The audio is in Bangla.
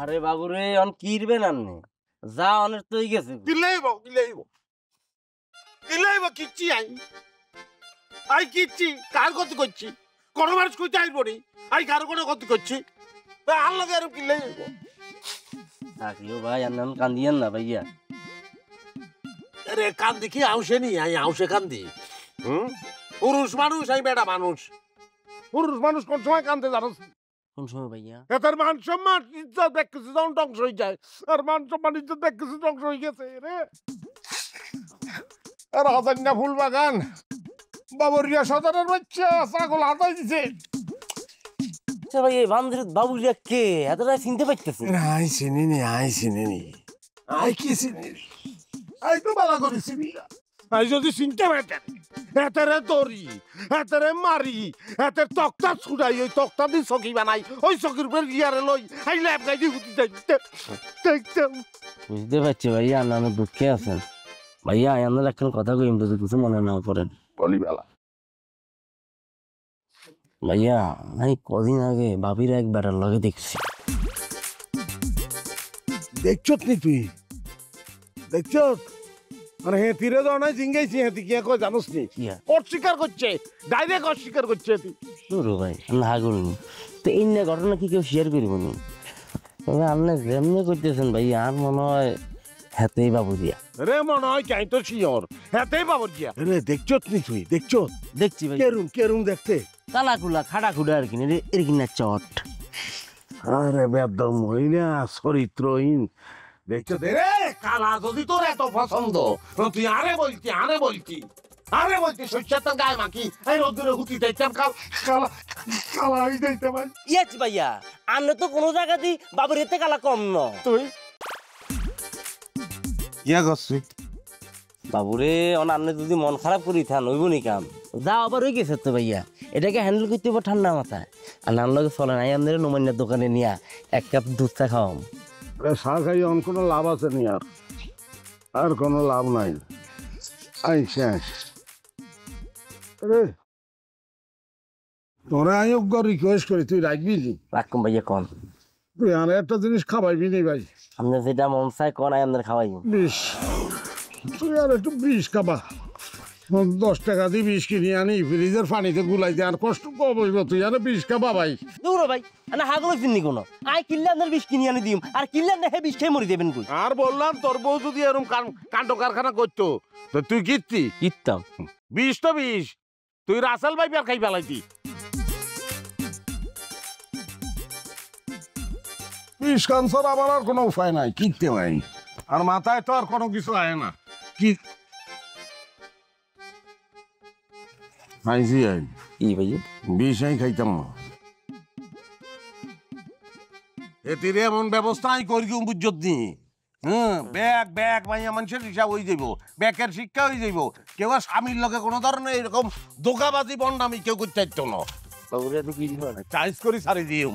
আরে বাবুরে অন কিরবে নান্নে যা অনের তুই গেছে কিলাইব কিচ্ছি আই কিচ্ছি কার কত করছি কোন মানুষ কইতে আইব নি আই কার কোন কত করছি আল্লাহ আর কিলাইব থাকিও ভাই আন্নান কান্দিয়েন না ভাইয়া আরে কান্দি কি আউসে নি আই আউসে কান্দি পুরুষ মানুষ আই বেটা মানুষ পুরুষ মানুষ কোন সময় কান্দে জানোস কোন সময় ভাইয়া এটার মান সম্মান ইজ্জত দেখ কিছু যখন ধ্বংস হয়ে যায় আর মান সম্মান ইজ্জত দেখ কিছু ধ্বংস হয়ে গেছে রে আর হাজান্না ফুল বাগান বাবুরিয়া সদরের বাচ্চা ছাগল হাতাই দিছে আচ্ছা ভাই এই বান্ধব বাবুলিয়া কে এতটা চিনতে পারতেছি আই চিনি আই কি চিনি আই তো বালা করে চিনি আই যদি চিনতে পারতেন এতেরে দড়ি এতেরে মারি এতের তক্তা ছুড়াই ওই তক্তা দিয়ে চকি বানাই ওই চকির উপর গিয়ারে লই আই ল্যাব গাই দিয়ে হুতি দেখতাম বুঝতে পারছি ভাইয়া আন্নান দুঃখে আছেন ভাইয়া আন্নার এখন কথা কইম যদি কিছু মনে না করেন বলি বেলা ভাইয়া আমি কদিন আগে ভাবির এক বেটার লগে দেখছি দেখছত নি তুই দেখছত মানে হে তীরে যাও নাই জিঙ্গাইছি হেতি কি কই জানোস নি অস্বীকার করছে ডাইরেক্ট অস্বীকার করছে হেতি দূর ভাই না হাগুলনি তো এই না ঘটনা কি কেউ শেয়ার করিব নি তবে আপনি যেমনি করতেছেন ভাই আর মনে হয় হাতেই বাবু দিয়া রে মনে হয় কাই তো শিওর হেতেই বাবু দিয়া রে দেখছত নি তুই দেখছত দেখছি ভাই কেরুম দেখতে কালাকুলা খাড়া খুড়া আর কি এর কিনা চট আরে বেদম মহিলা চরিত্রহীন দেখছো রে কালা যদি তোর এত পছন্দ তুই আরে বলছি সৈচ্ছার গায়ে মাখি এই রোদ্দুরে হুতি দেখতাম কালা হয়ে যাইতে পারি ইয়াছি ভাইয়া আমরা তো কোনো জায়গাতেই বাবুর এতে কালা কম ন তুই ইয়া করছি বাবুরে অনান্য যদি মন খারাপ করি থান হইব নি কাম যা আবার হয়ে গেছে তো ভাইয়া এটাকে হ্যান্ডেল করতে হবে ঠান্ডা মাথায় আর নান লগে চলে নাই আমাদের নোমান্যার দোকানে নিয়া এক কাপ দুধ চা খাওয়াম চা খাই অন কোনো লাভ আছে নি আর কোনো লাভ নাই আই শেষ রে তোরা আয়োগ্য রিকোয়েস্ট করি তুই রাখবি নি রাখুন ভাইয়া কন তুই আর একটা জিনিস খাওয়াইবি নি ভাই আপনি যেটা মন চায় কন আমাদের খাওয়াই বিষ তুই আর একটু বিষ খাবা 10 টাকা দিয়ে বিষ কিনে আনি ফ্রিজের পানিতে গুলাই দিয়ে আর কষ্ট কম হইব তুই আর বিষ খাবা ভাই দূর ভাই না হাগলো চিনি কোনো আই কিনলে আপনার বিষ কিনে আনি দিম আর কিনলে না হে বিষ খেয়ে মরি দেবেন কই আর বললাম তোর বউ যদি এরকম কাণ্ড কারখানা করতো তো তুই কিত্তি কিত্তাম বিষ তো বিষ তুই রাসেল ভাই আর খাই ফেলাইতি বিষ ক্যান্সার আবার আর কোনো উপায় নাই কিনতে ভাই আর মাথায় তো আর কোনো কিছু আয় না কি আইসি আই ই ভাইয়া বিষ আই খাইতাম না এতিরে এমন ব্যবস্থা আই করি বুঝত নি ব্যাগ মাইয়া মানুষের হিসাব হয়ে যাইব ব্যাগের শিক্ষা হয়ে যাইব কেউ আর স্বামীর লগে কোনো ধরনের এরকম ধোকাবাজি বন্ডামি কেউ করতে চাইতো না বাবুরে তো কি চাইজ করি সারি দিও